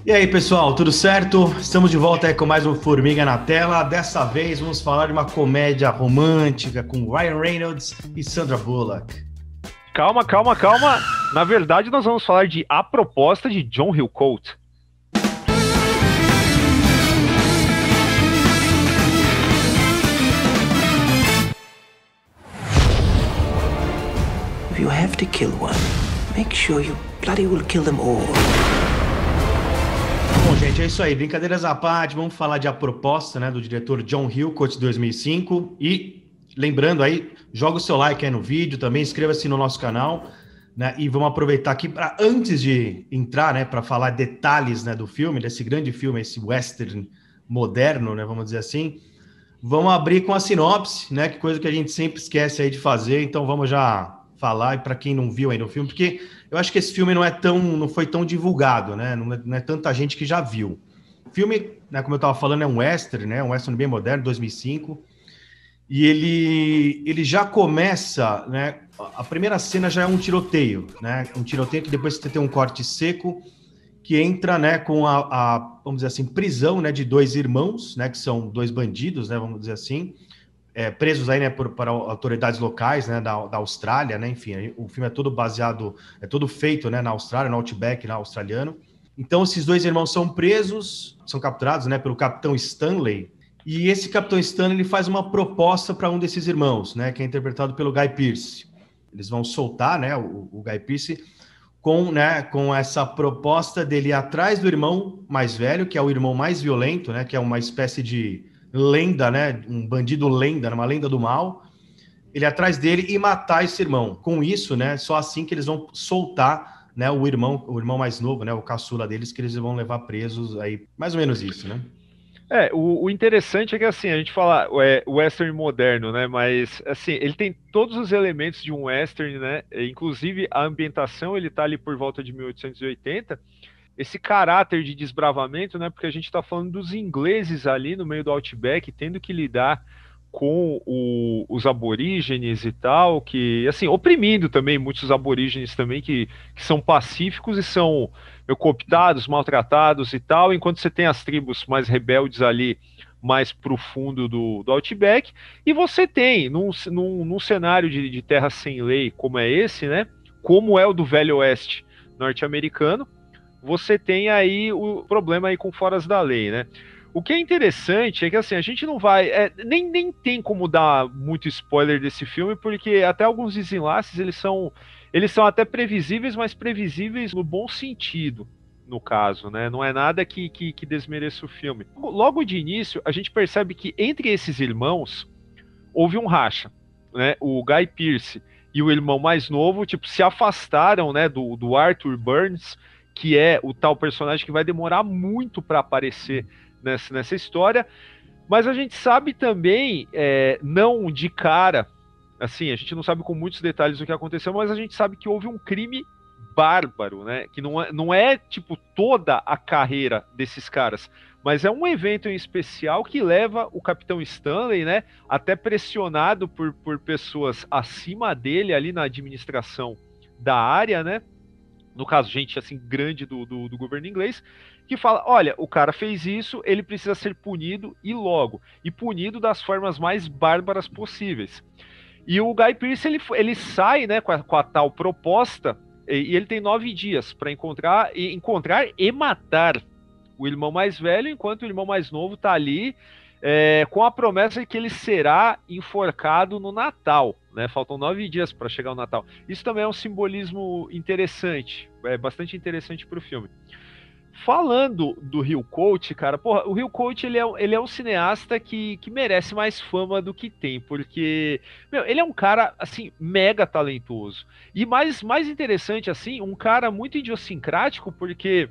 E aí, pessoal, tudo certo? Estamos de volta aí com mais um Formiga na Tela. Dessa vez vamos falar de uma comédia romântica com Ryan Reynolds e Sandra Bullock. Calma. Na verdade, nós vamos falar de A Proposta de John Hillcoat. If you have to kill one, make sure you bloody well kill them all. Bom, gente, é isso aí. Brincadeiras à parte, vamos falar de A Proposta, né, do diretor John Hillcoat, de 2005. E lembrando aí, joga o seu like aí no vídeo, também inscreva-se no nosso canal, né, e vamos aproveitar aqui para, antes de entrar, né, para falar detalhes, né, do filme, desse grande filme, esse western moderno, né, vamos dizer assim, vamos abrir com a sinopse, né, que coisa que a gente sempre esquece aí de fazer, então vamos já falar, e para quem não viu ainda o filme, porque eu acho que esse filme não foi tão divulgado, né? Não é tanta gente que já viu. O filme, né, como eu estava falando, é um western, né? Um western bem moderno, 2005. E ele já começa, né? A primeira cena já é um tiroteio, né? Um tiroteio que depois você tem um corte seco que entra, né, com vamos dizer assim, prisão, né, de dois irmãos, né, que são dois bandidos, né, vamos dizer assim, presos aí, né, para autoridades locais, né, da Austrália, né, enfim, o filme é todo baseado, é todo feito, né, na Austrália, no Outback, né, australiano. Então, esses dois irmãos são presos, são capturados, né, pelo Capitão Stanley, e esse Capitão Stanley, ele faz uma proposta para um desses irmãos, né, que é interpretado pelo Guy Pearce. Eles vão soltar, né, o Guy Pearce com essa proposta dele ir atrás do irmão mais velho, que é o irmão mais violento, né, que é uma espécie de lenda, né? Um bandido lenda, uma lenda do mal. Ele atrás dele e matar esse irmão. Com isso, né? Só assim que eles vão soltar, né? O irmão mais novo, né? O caçula deles, que eles vão levar presos aí. Mais ou menos isso, né? O interessante é que, assim, a gente fala western moderno, né, mas, assim, ele tem todos os elementos de um western, né, inclusive a ambientação, ele tá ali por volta de 1880, esse caráter de desbravamento, né, porque a gente tá falando dos ingleses ali no meio do Outback, tendo que lidar com os aborígenes e tal, que, assim, oprimindo também muitos aborígenes também que são pacíficos e são cooptados, maltratados e tal, enquanto você tem as tribos mais rebeldes ali mais pro fundo do Outback, e você tem, num cenário de terra sem lei como é esse, né, como é o do Velho Oeste norte-americano, você tem aí o problema aí com foras da lei, né? O que é interessante é que, assim, a gente não vai... nem tem como dar muito spoiler desse filme, porque até alguns desenlaces, eles são até previsíveis, mas previsíveis no bom sentido, no caso, né? Não é nada que desmereça o filme. Logo de início, a gente percebe que entre esses irmãos, houve um racha, né? O Guy Pearce e o irmão mais novo, tipo, se afastaram, né, do Arthur Burns, que é o tal personagem que vai demorar muito para aparecer nessa história, mas a gente sabe também, não de cara, assim, a gente não sabe com muitos detalhes o que aconteceu, mas a gente sabe que houve um crime bárbaro, né, que não é tipo toda a carreira desses caras, mas é um evento em especial que leva o Capitão Stanley, né, até pressionado por pessoas acima dele ali na administração da área, né, no caso, gente assim grande do governo inglês, que fala, olha, o cara fez isso, ele precisa ser punido e logo, e punido das formas mais bárbaras possíveis. E o Guy Pearce, ele sai, né, com a tal proposta, e ele tem 9 dias para encontrar e matar o irmão mais velho, enquanto o irmão mais novo está ali com a promessa de que ele será enforcado no Natal, né? Faltam 9 dias para chegar o Natal. Isso também é um simbolismo interessante, bastante interessante para o filme. Falando do Hillcoat, cara, porra, o Hillcoat, ele é um cineasta que merece mais fama do que tem, porque, meu, ele é um cara, assim, mega talentoso. E mais interessante, assim, um cara muito idiosincrático, porque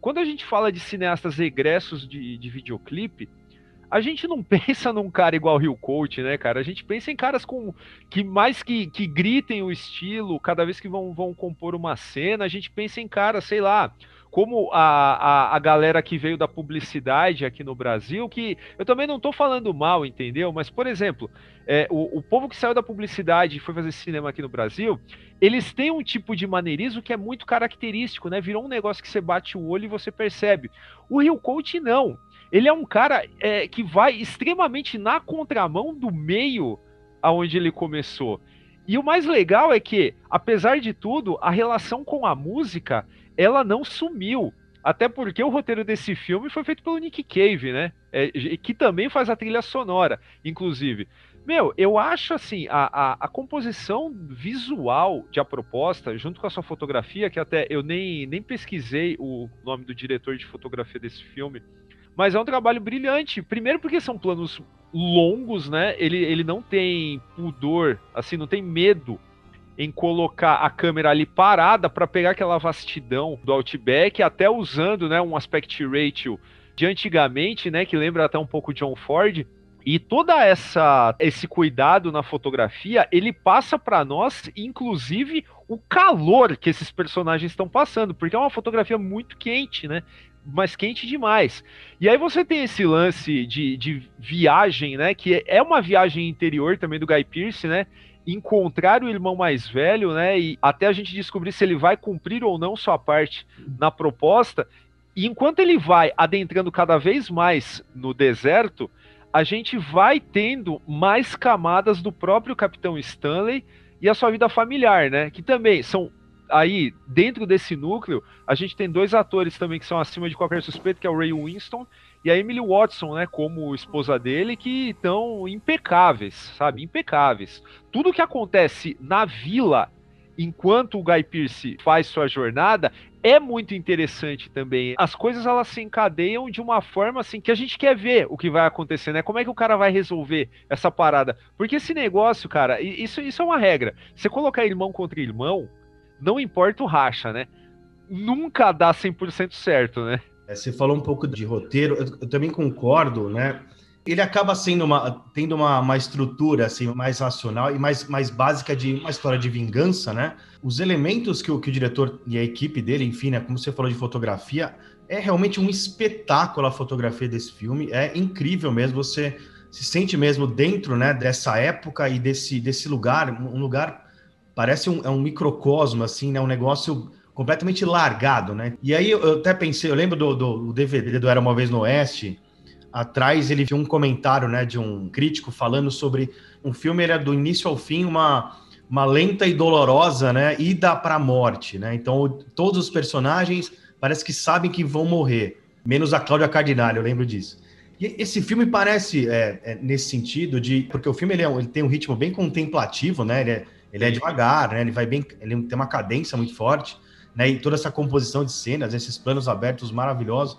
quando a gente fala de cineastas egressos de videoclipe, a gente não pensa num cara igual o Hillcoat, né, cara? A gente pensa em caras que gritem o estilo cada vez que vão compor uma cena. A gente pensa em caras, sei lá, como a galera que veio da publicidade aqui no Brasil, que eu também não tô falando mal, entendeu? Mas, por exemplo, o povo que saiu da publicidade e foi fazer cinema aqui no Brasil, eles têm um tipo de maneirismo que é muito característico, né? Virou um negócio que você bate o olho e você percebe. O Hill Coach não. Ele é um cara que vai extremamente na contramão do meio aonde ele começou. E o mais legal é que, apesar de tudo, a relação com a música, ela não sumiu. Até porque o roteiro desse filme foi feito pelo Nick Cave, né? Que também faz a trilha sonora, inclusive. Meu, eu acho assim, a composição visual de A Proposta, junto com a sua fotografia, que até eu nem pesquisei o nome do diretor de fotografia desse filme, mas é um trabalho brilhante. Primeiro porque são planos longos, né? Ele não tem pudor, assim, não tem medo em colocar a câmera ali parada para pegar aquela vastidão do Outback, até usando, né, um aspect ratio de antigamente, né, que lembra até um pouco John Ford. E toda esse cuidado na fotografia, ele passa para nós, inclusive, o calor que esses personagens estão passando, porque é uma fotografia muito quente, né? Mas quente demais. E aí você tem esse lance de viagem, né? Que é uma viagem interior também do Guy Pearce, né? Encontrar o irmão mais velho, né? E até a gente descobrir se ele vai cumprir ou não sua parte na proposta. E enquanto ele vai adentrando cada vez mais no deserto, a gente vai tendo mais camadas do próprio Capitão Stanley e a sua vida familiar, né? Que também são aí, dentro desse núcleo, a gente tem dois atores também que são acima de qualquer suspeito, que é o Ray Winstone e a Emily Watson, né, como esposa dele, que estão impecáveis, sabe? Impecáveis. Tudo que acontece na vila, enquanto o Guy Pearce faz sua jornada, é muito interessante também. As coisas, elas se encadeiam de uma forma, assim, que a gente quer ver o que vai acontecer, né? Como é que o cara vai resolver essa parada? Porque esse negócio, cara, isso é uma regra. Você colocar irmão contra irmão, não importa o racha, né? Nunca dá 100% certo, né? Você falou um pouco de roteiro, eu também concordo, né? Ele acaba tendo uma estrutura assim, mais racional e mais básica de uma história de vingança, né? Os elementos que o diretor e a equipe dele, enfim, né, como você falou de fotografia, é realmente um espetáculo a fotografia desse filme, é incrível mesmo, você se sente mesmo dentro, né, dessa época e desse lugar, um lugar, parece um microcosmo, assim, né, um negócio completamente largado, né? E aí eu até pensei, eu lembro do DVD do Era Uma Vez no Oeste. Atrás ele viu um comentário, né, de um crítico falando sobre um filme, era do início ao fim uma lenta e dolorosa, né, ida para a morte, né? Então todos os personagens parece que sabem que vão morrer, menos a Cláudia Cardinale, eu lembro disso. E esse filme parece nesse sentido porque o filme ele tem um ritmo bem contemplativo, né? Ele é devagar, né? Ele tem uma cadência muito forte, né? E toda essa composição de cenas, esses planos abertos maravilhosos.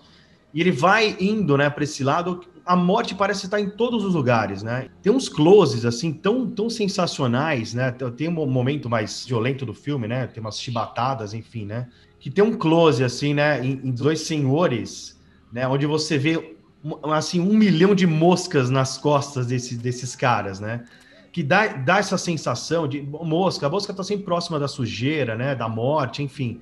E ele vai indo, né, para esse lado. A morte parece estar em todos os lugares, né? Tem uns closes assim tão sensacionais, né? Tem um momento mais violento do filme, né? Tem umas chibatadas, enfim, né? Que tem um close assim, né? Em dois senhores, né? Onde você vê assim 1 milhão de moscas nas costas desses caras, né? Que dá essa sensação de a mosca está sempre próxima da sujeira, né? Da morte, enfim.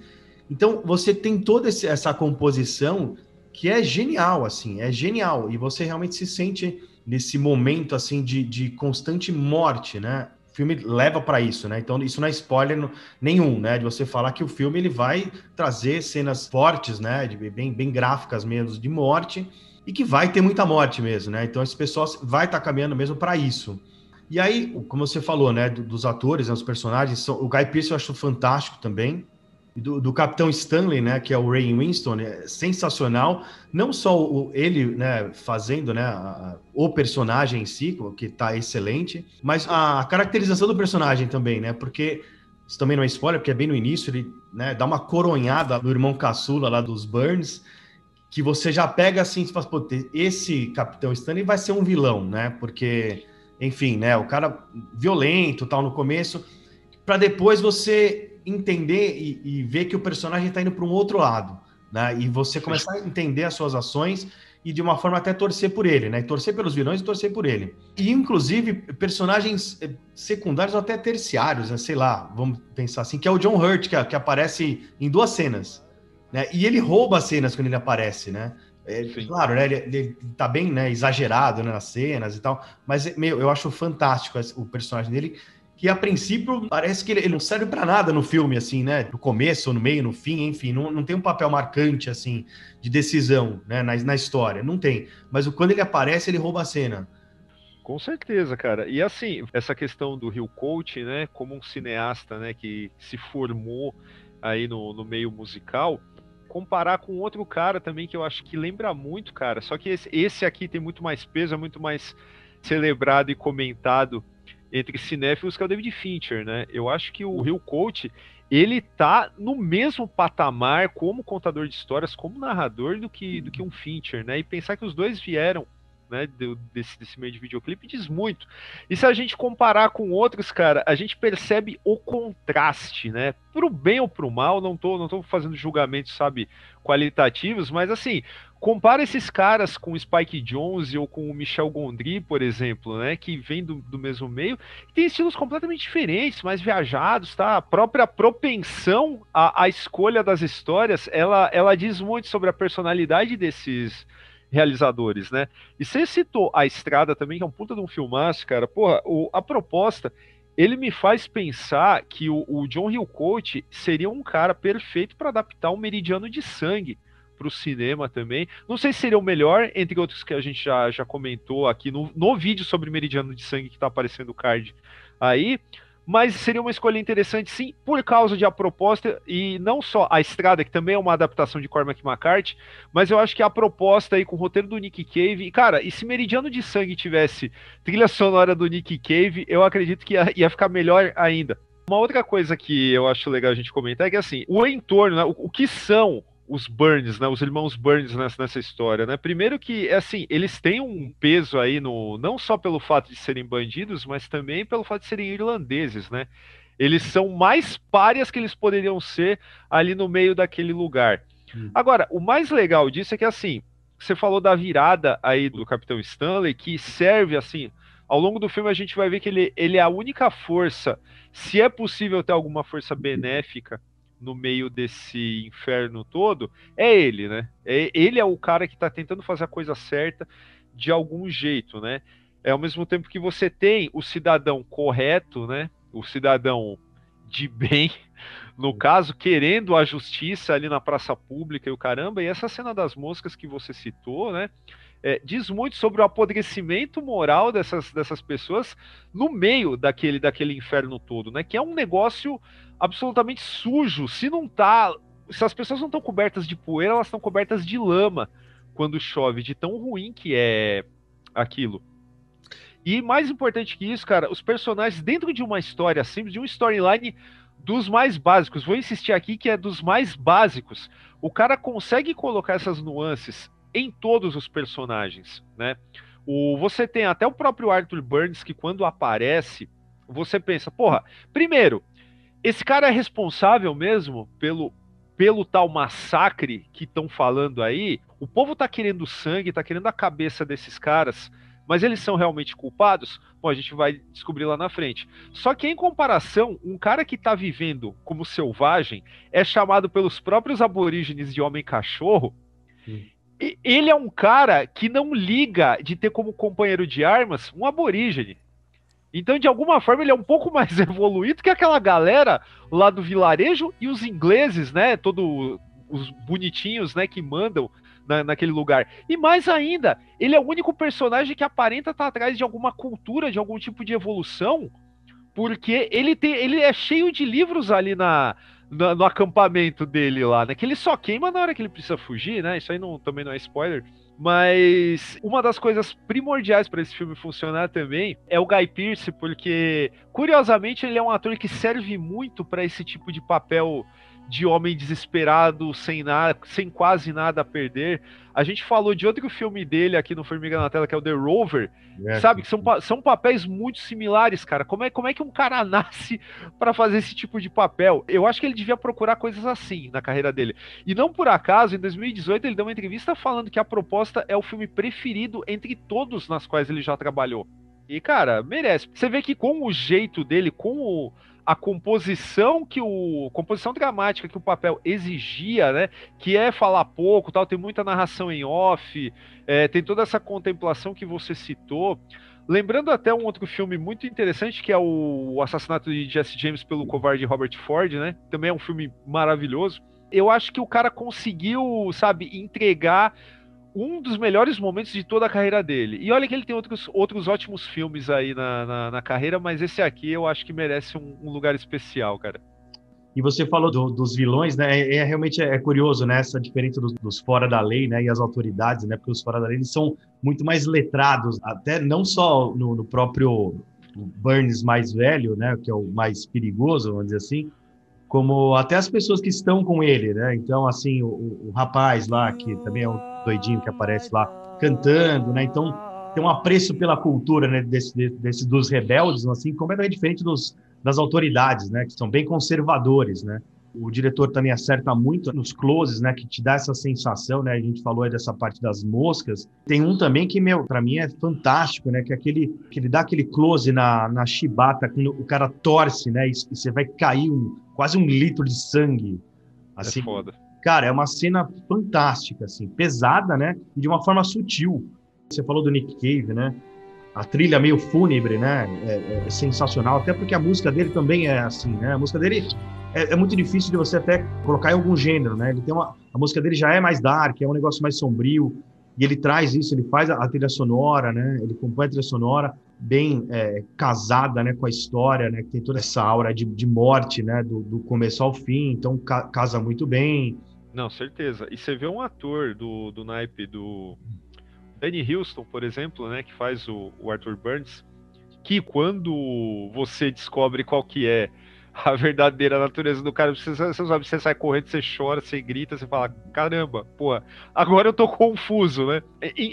Então você tem toda essa composição que é genial, assim, é genial. E você realmente se sente nesse momento, assim, de constante morte, né? O filme leva para isso, né? Então, isso não é spoiler nenhum, né? De você falar que o filme ele vai trazer cenas fortes, né? Bem gráficas mesmo, de morte, e que vai ter muita morte mesmo, né? Então, esse pessoal vai estar caminhando mesmo para isso. E aí, como você falou, né? Dos atores, né, os personagens, o Guy Pearce eu acho fantástico também. Do Capitão Stanley, né, que é o Ray Winstone, é sensacional. Não só ele, né, fazendo, né, o personagem em si, que está excelente, mas a caracterização do personagem também, né, porque isso também não é spoiler, porque é bem no início, ele, né, dá uma coronhada no irmão caçula lá dos Burns, que você já pega assim, e fala, pô, esse Capitão Stanley vai ser um vilão, né, porque, enfim, né, o cara violento, tal, no começo, para depois você entender e ver que o personagem está indo para um outro lado, né? E você começar a entender as suas ações e de uma forma até torcer por ele, né? E torcer pelos vilões e torcer por ele. E inclusive personagens secundários ou até terciários, né? Sei lá, vamos pensar assim, que é o John Hurt, que aparece em 2 cenas, né? E ele rouba as cenas quando ele aparece, né? Claro, né? Ele tá bem, né, exagerado, né, nas cenas e tal, mas, eu acho fantástico o personagem dele, que a princípio parece que ele não serve para nada no filme, assim, né? No começo, no meio, no fim, enfim, não tem um papel marcante, assim, de decisão, né, na história, não tem. Mas quando ele aparece, ele rouba a cena. Com certeza, cara. E assim, essa questão do Hill Coach, né, como um cineasta, né, que se formou aí no meio musical, comparar com outro cara também que eu acho que lembra muito, cara. Só que esse aqui tem muito mais peso, é muito mais celebrado e comentado entre cinéfilos, que é o David Fincher, né? Eu acho que o Hill Coach, ele tá no mesmo patamar como contador de histórias, como narrador do que um Fincher, né? E pensar que os dois vieram, né, desse meio de videoclipe diz muito. E se a gente comparar com outros, cara, a gente percebe o contraste, né? Pro bem ou pro mal, não tô fazendo julgamentos, sabe, qualitativos, mas assim, compara esses caras com o Spike Jonze ou com o Michel Gondry, por exemplo, né, que vem do mesmo meio, que tem estilos completamente diferentes, mais viajados, tá? A própria propensão à escolha das histórias, ela diz muito sobre a personalidade desses realizadores, né? E você citou A Estrada também, que é um puta de um filmaço, cara. Porra, a proposta, ele me faz pensar que o John Hill Coach seria um cara perfeito para adaptar o Meridiano de Sangue para o cinema também. Não sei se seria o melhor, entre outros que a gente já comentou aqui no vídeo sobre Meridiano de Sangue que tá aparecendo o card aí, mas seria uma escolha interessante sim, por causa de a proposta, e não só A Estrada, que também é uma adaptação de Cormac McCarthy, mas eu acho que a proposta aí com o roteiro do Nick Cave, e cara, e se Meridiano de Sangue tivesse trilha sonora do Nick Cave, eu acredito que ia ficar melhor ainda. Uma outra coisa que eu acho legal a gente comentar é que assim, o entorno, né, o que são os Burns, né, os irmãos Burns nessa história, né? Primeiro que, assim, eles têm um peso aí não só pelo fato de serem bandidos, mas também pelo fato de serem irlandeses, né? Eles são mais párias que eles poderiam ser ali no meio daquele lugar. Agora, o mais legal disso é que, assim, você falou da virada aí do Capitão Stanley, que serve, assim, ao longo do filme a gente vai ver que ele é a única força, se é possível ter alguma força benéfica no meio desse inferno todo, é ele, né? Ele é o cara que está tentando fazer a coisa certa de algum jeito, né? É ao mesmo tempo que você tem o cidadão correto, né? O cidadão de bem, no caso, querendo a justiça ali na praça pública e o caramba, e essa cena das moscas que você citou, né? Diz muito sobre o apodrecimento moral dessas pessoas no meio daquele inferno todo, né? Que é um negócio absolutamente sujo. Se as pessoas não estão cobertas de poeira, elas estão cobertas de lama quando chove, de tão ruim que é aquilo. E mais importante que isso, cara, os personagens dentro de uma história simples, de um storyline dos mais básicos, vou insistir aqui que é dos mais básicos, o cara consegue colocar essas nuances em todos os personagens, né? Você tem até o próprio Arthur Burns, que quando aparece, você pensa, porra, primeiro, esse cara é responsável mesmo pelo tal massacre que estão falando aí? O povo tá querendo sangue, tá querendo a cabeça desses caras, mas eles são realmente culpados? Bom, a gente vai descobrir lá na frente. Só que em comparação, um cara que tá vivendo como selvagem é chamado pelos próprios aborígenes de homem-cachorro. Ele é um cara que não liga de ter como companheiro de armas um aborígene. Então, de alguma forma, ele é um pouco mais evoluído que aquela galera lá do vilarejo e os ingleses, né? Todos os bonitinhos, né? Que mandam naquele lugar. E mais ainda, ele é o único personagem que aparenta estar atrás de alguma cultura, de algum tipo de evolução, porque ele é cheio de livros ali no acampamento dele lá, né? Que ele só queima na hora que ele precisa fugir, né? Isso aí também não é spoiler. Mas uma das coisas primordiais para esse filme funcionar também é o Guy Pearce, porque curiosamente ele é um ator que serve muito para esse tipo de papel de homem desesperado, sem quase nada a perder. A gente falou de outro filme dele aqui no Formiga na Tela, que é o The Rover, sabe? Que são papéis muito similares, cara. Como é que um cara nasce para fazer esse tipo de papel? Eu acho que ele devia procurar coisas assim na carreira dele. E não por acaso, em 2018, ele deu uma entrevista falando que A Proposta é o filme preferido entre todos nas quais ele já trabalhou. E, cara, merece. Você vê que com o jeito dele, com a composição dramática que o papel exigia, né? Que é falar pouco, tal, tem muita narração em off, tem toda essa contemplação que você citou. Lembrando até um outro filme muito interessante, que é o Assassinato de Jesse James pelo covarde Robert Ford, né? Também é um filme maravilhoso. Eu acho que o cara conseguiu, sabe, entregar um dos melhores momentos de toda a carreira dele. E olha que ele tem outros ótimos filmes aí na carreira, mas esse aqui eu acho que merece um lugar especial, cara. E você falou dos vilões, né? Realmente curioso, né? Essa diferença dos fora da lei, né? E as autoridades, né? Porque os fora da lei eles são muito mais letrados, até não só no próprio Burns mais velho, né? Que é o mais perigoso, vamos dizer assim, como até as pessoas que estão com ele, né? Então, assim, o rapaz lá, que também é um doidinho que aparece lá cantando, né? Então, tem um apreço pela cultura, né? Dos rebeldes, assim, completamente diferente das autoridades, né, que são bem conservadores, né. O diretor também acerta muito nos closes, né, que te dá essa sensação, né, a gente falou aí dessa parte das moscas. Tem um também que, para mim é fantástico, né, que é que ele dá aquele close na chibata, quando o cara torce, né, e você vai cair quase 1 litro de sangue. Assim, é foda. Cara, é uma cena fantástica, assim, pesada, né, e de uma forma sutil. Você falou do Nick Cave, né, a trilha meio fúnebre, né? É sensacional, até porque a música dele também é assim, né? A música dele é muito difícil de você até colocar em algum gênero, né? Ele tem a música dele já é mais dark, é um negócio mais sombrio, e ele traz isso, ele faz a trilha sonora, né? Ele compõe a trilha sonora bem casada, né? Com a história, né? Que tem toda essa aura de morte, né? Do começo ao fim, então casa muito bem. Não, certeza. E você vê um ator do naipe do Danny Huston, por exemplo, né, que faz o Arthur Burns, que quando você descobre qual que é a verdadeira natureza do cara, você sai correndo, você chora, você grita, você fala, caramba, pô, agora eu tô confuso, né?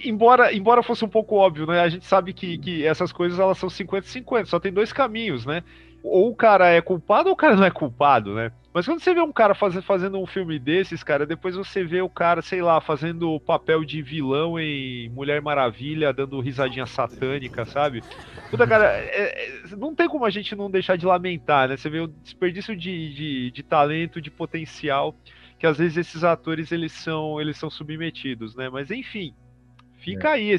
Embora fosse um pouco óbvio, né? A gente sabe que essas coisas elas são 50-50, só tem 2 caminhos, né? Ou o cara é culpado ou o cara não é culpado, né? Mas quando você vê um cara fazendo um filme desses, cara, depois você vê o cara, sei lá, fazendo o papel de vilão em Mulher Maravilha, dando risadinha satânica, sabe? Puta, cara, não tem como a gente não deixar de lamentar, né? Você vê o desperdício de talento, de potencial, que às vezes esses atores, eles são submetidos, né? Mas enfim, fica aí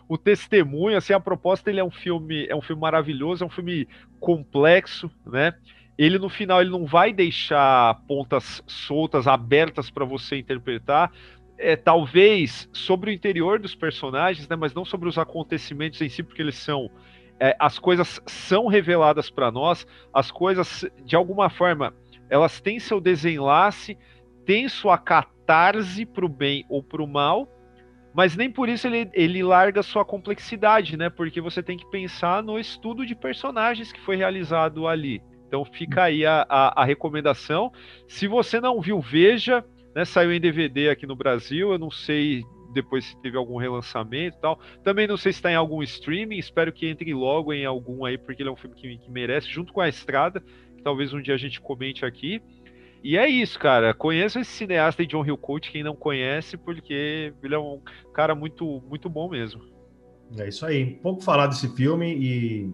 o testemunho, assim, a proposta, ele é um filme maravilhoso, é um filme complexo, né? Ele no final ele não vai deixar pontas soltas, abertas para você interpretar, talvez sobre o interior dos personagens, né? Mas não sobre os acontecimentos em si, porque eles são as coisas são reveladas para nós, as coisas de alguma forma elas têm seu desenlace, têm sua catarse para o bem ou para o mal. Mas nem por isso ele larga sua complexidade, né? Porque você tem que pensar no estudo de personagens que foi realizado ali. Então fica aí a recomendação. Se você não viu, veja, né? Saiu em DVD aqui no Brasil, eu não sei depois se teve algum relançamento e tal. Também não sei se está em algum streaming, espero que entre logo em algum aí, porque ele é um filme que merece, junto com A Estrada, que talvez um dia a gente comente aqui. E é isso, cara. Conheça esse cineasta de John Hillcoat, quem não conhece, porque ele é um cara muito, muito bom mesmo. É isso aí. Pouco falar desse filme e,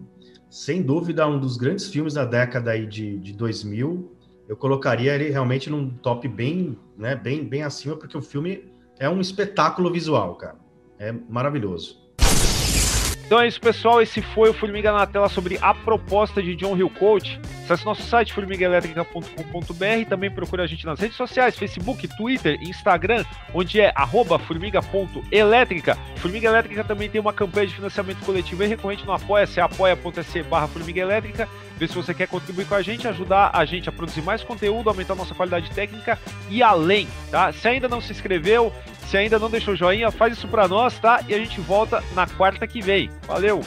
sem dúvida, um dos grandes filmes da década aí de 2000. Eu colocaria ele realmente num top bem, né, bem acima, porque o filme é um espetáculo visual, cara. É maravilhoso. Então é isso, pessoal. Esse foi o Formiga na Tela sobre A Proposta de John Hillcoat. Acesse nosso site formigaelétrica.com.br. Também procure a gente nas redes sociais, Facebook, Twitter, Instagram, onde é @formiga.elétrica. Formiga Elétrica também tem uma campanha de financiamento coletivo e recorrente no Apoia-se, apoia.se/formigaelétrica. Vê se você quer contribuir com a gente, ajudar a gente a produzir mais conteúdo, aumentar a nossa qualidade técnica e além, tá? Se ainda não se inscreveu, se ainda não deixou joinha, faz isso pra nós, tá? E a gente volta na quarta que vem. Valeu!